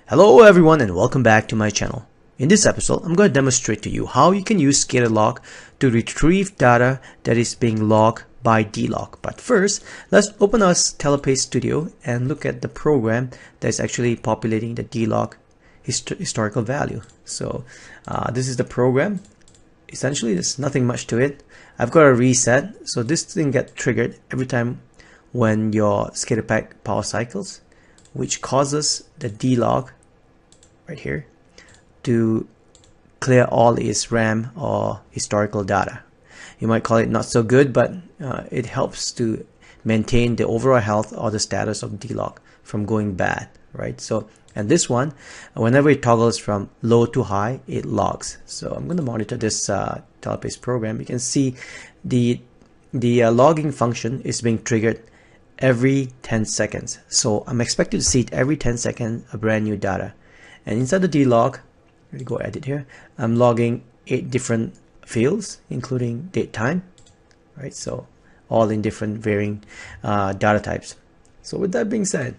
Hello everyone and welcome back to my channel. In this episode, I'm going to demonstrate to you how you can use SCADALog to retrieve data that is being logged by DLog. But first, let's open our Telepace Studio and look at the program that's actually populating the DLog historical value. So this is the program. Essentially, there's nothing much to it. I've got a reset, so this thing gets triggered every time when your SCADAPack power cycles, which causes the DLog right here to clear all its RAM or historical data. You might call it not so good, but it helps to maintain the overall health or the status of DLog from going bad, right? So, and this one, whenever it toggles from low to high, it logs. So I'm going to monitor this Telepace program. You can see the logging function is being triggered every 10 seconds. So I'm expected to see it every 10 seconds, a brand new data. And inside the DLog, let me go edit here, I'm logging 8 different fields, including date time, right? So all in different varying data types. So with that being said,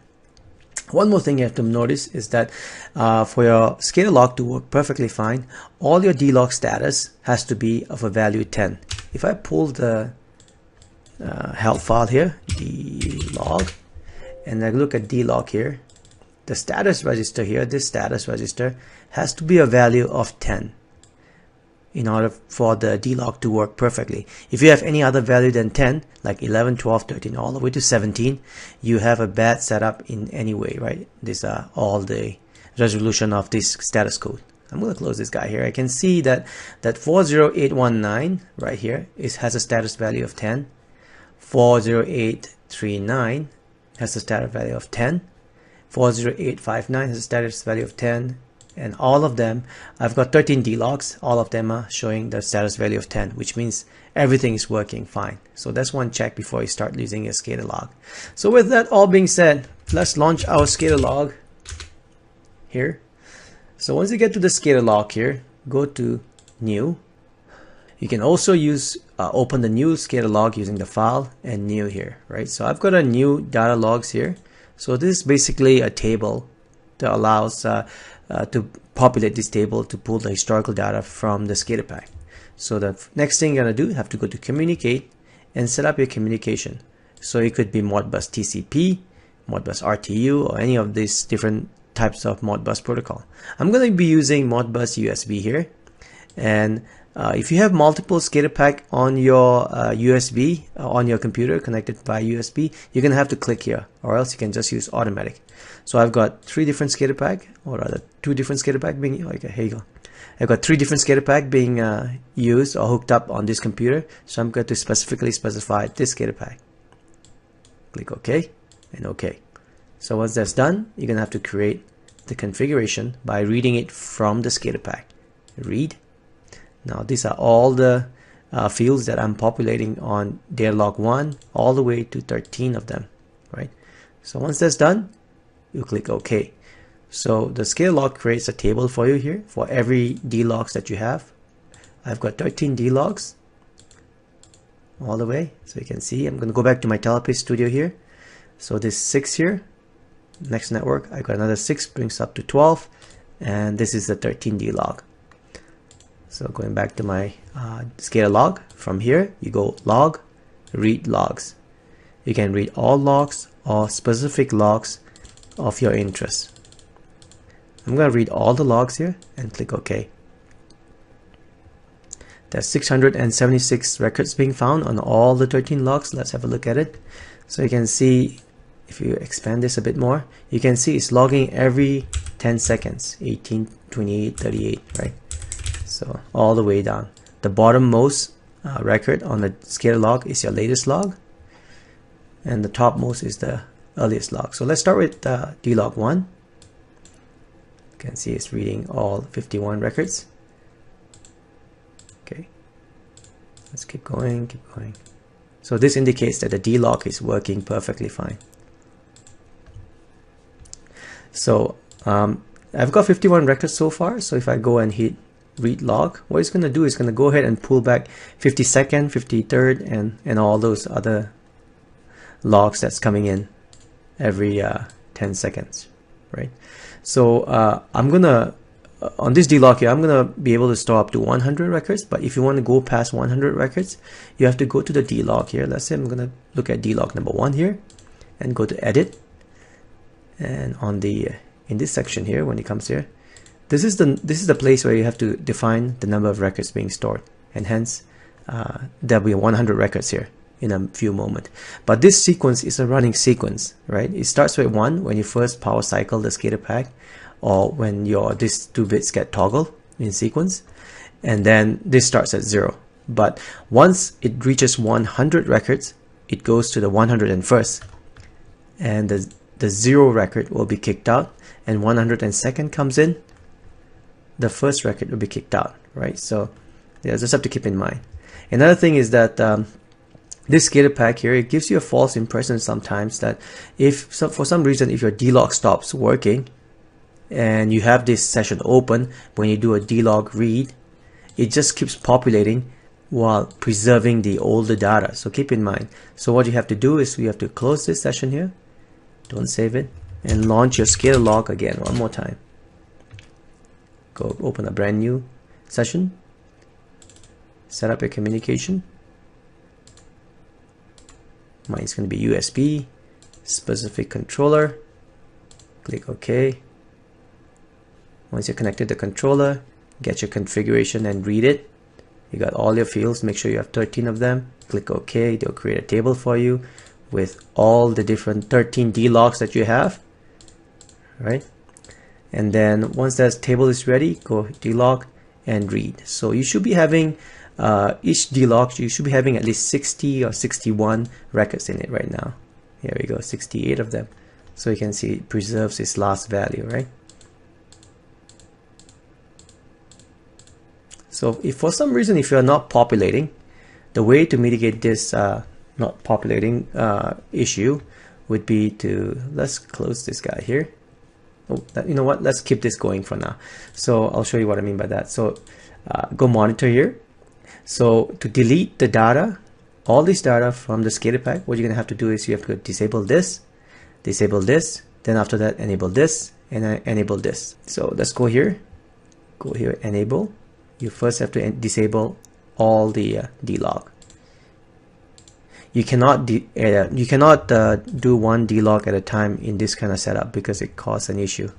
one more thing you have to notice is that for your SCADALog to work perfectly fine, all your DLog status has to be of a value 10. If I pull the help file here, DLog, and I look at DLog here, the status register here, this status register has to be a value of 10 in order for the DLog to work perfectly. If you have any other value than 10, like 11, 12, 13, all the way to 17, you have a bad setup in any way, right? These are all the resolution of this status code. I'm going to close this guy here. I can see that 40819 right here has a status value of 10. 40839 has a status value of 10. 40859 has a status value of 10, and all of them, I've got 13 DLogs, all of them are showing the status value of 10, which means everything is working fine. So that's one check before you start using your SCADALog. So with that all being said, let's launch our SCADALog here. So once you get to the SCADALog here, go to new. You can also use open the new SCADALog using the file and new here, right? So I've got a new data logs here. So this is basically a table that allows to populate this table to pull the historical data from the SCADAPack. So the next thing you're gonna do, you have to go to communicate and set up your communication. So it could be Modbus TCP, Modbus RTU, or any of these different types of Modbus protocol. I'm going to be using Modbus USB here, and if you have multiple SCADAPack on your USB on your computer connected by USB, you're gonna have to click here, or else you can just use automatic. So I've got 3 different SCADAPack, or rather 2 different SCADAPack being, okay, here you go. I've got 3 different SCADAPack being used or hooked up on this computer. So I'm going to specifically specify this SCADAPack. Click OK and OK. So once that's done, you're gonna have to create the configuration by reading it from the SCADAPack. Read. Now these are all the fields that I'm populating on DLog 1 all the way to 13 of them, right? So once that's done, you click OK. So the SCADALog creates a table for you here for every DLogs that you have. I've got 13 DLogs all the way. So you can see I'm going to go back to my Telepace Studio here. So this 6 here, next network, I got another 6, brings up to 12, and this is the 13 DLog. So going back to my SCADALog, from here you go log, read logs. You can read all logs or specific logs of your interest. I'm going to read all the logs here and click OK. There's 676 records being found on all the 13 logs. Let's have a look at it. So you can see, if you expand this a bit more, you can see it's logging every 10 seconds, 18, 28, 38, right? So all the way down. The bottommost record on the SCADALog is your latest log, and the topmost is the earliest log. So let's start with DLog 1. You can see it's reading all 51 records. Okay, let's keep going, keep going. So this indicates that the DLog is working perfectly fine. So I've got 51 records so far. So if I go and hit read log, what it's going to do is going to go ahead and pull back 52nd, 53rd, and all those other logs that's coming in every 10 seconds, right? So I'm gonna on this DLog here, I'm gonna be able to store up to 100 records. But if you want to go past 100 records, you have to go to the DLog here. Let's say I'm gonna look at DLog number 1 here, and go to Edit. And on the in this section here, when it comes here, this is the place where you have to define the number of records being stored, and hence there'll be 100 records here in a few moments. But this sequence is a running sequence, right? It starts with 1 when you first power cycle the SCADAPack, or when these 2 bits get toggled in sequence, and then this starts at 0. But once it reaches 100 records, it goes to the 101st, and the 0 record will be kicked out, and 102nd comes in, the first record will be kicked out, right? So yeah, just have to keep in mind. Another thing is that this SCADAPack here, it gives you a false impression sometimes that for some reason, if your DLog stops working and you have this session open, when you do a DLog read, it just keeps populating while preserving the older data. So keep in mind. So what you have to do is you have to close this session here, don't save it, and launch your SCADALog again one more time. Go open a brand new session, set up your communication. Mine's going to be USB, specific controller, click OK. Once you're connected to the controller, get your configuration and read it. You got all your fields, make sure you have 13 of them, click OK. They'll create a table for you with all the different 13 DLogs that you have, right? And then once that table is ready, go DLog and read. So you should be having each DLog, you should be having at least 60 or 61 records in it right now. Here we go, 68 of them. So you can see it preserves its last value, right? So if for some reason, if you're not populating, the way to mitigate this not populating issue would be to, let's close this guy here. Oh, you know what, let's keep this going for now. So I'll show you what I mean by that. So go monitor here. So to delete the data, all this data from the SCADAPack, what you're gonna have to do is you have to disable this, then after that enable this, and enable this. So let's go here, enable. You first have to disable all the DLog. You cannot do one DLog at a time in this kind of setup because it causes an issue.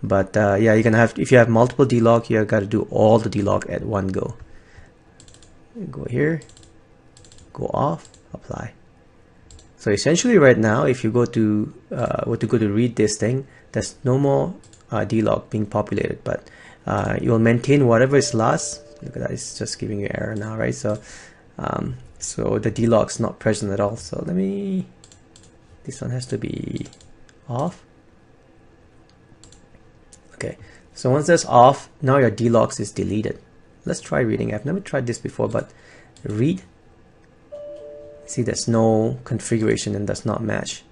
But yeah, you're gonna have, if you have multiple DLog, you got to do all the DLog at one go. Go here, go off, apply. So essentially right now, if you go to read this thing, there's no more DLog being populated, but you'll maintain whatever is last. Look at that, it's just giving you error now, right? So so the DLog's not present at all. So this one has to be off. Okay, so once that's off, now your DLogs is deleted. Let's try reading. I've never tried this before, but read. See, there's no configuration and does not match.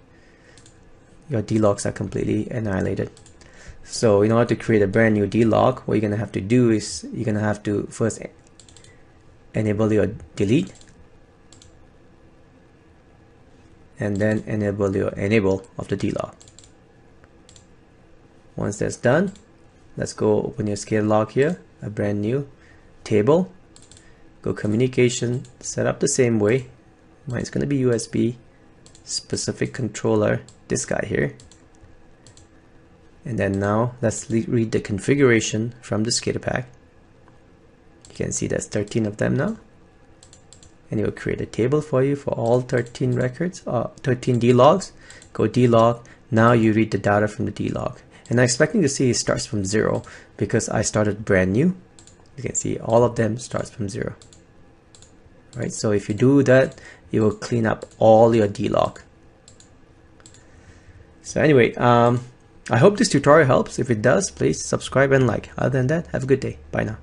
Your DLogs are completely annihilated. So in order to create a brand new DLog, what you're gonna have to do is you're gonna have to first enable your delete, and then enable your enable of the DLog. Once that's done, let's go open your SCADALog here, a brand new table, go communication, set up the same way. Mine's going to be USB, specific controller, this guy here. And then now let's read the configuration from the SCADAPack. You can see there's 13 of them now. And it will create a table for you for all 13 records, 13 DLogs. Go DLog, now you read the data from the DLog. And I'm expecting to see it starts from 0 because I started brand new. You can see all of them starts from 0. Right, so if you do that, it will clean up all your DLog. So anyway, I hope this tutorial helps. If it does, please subscribe and like. Other than that, have a good day. Bye now.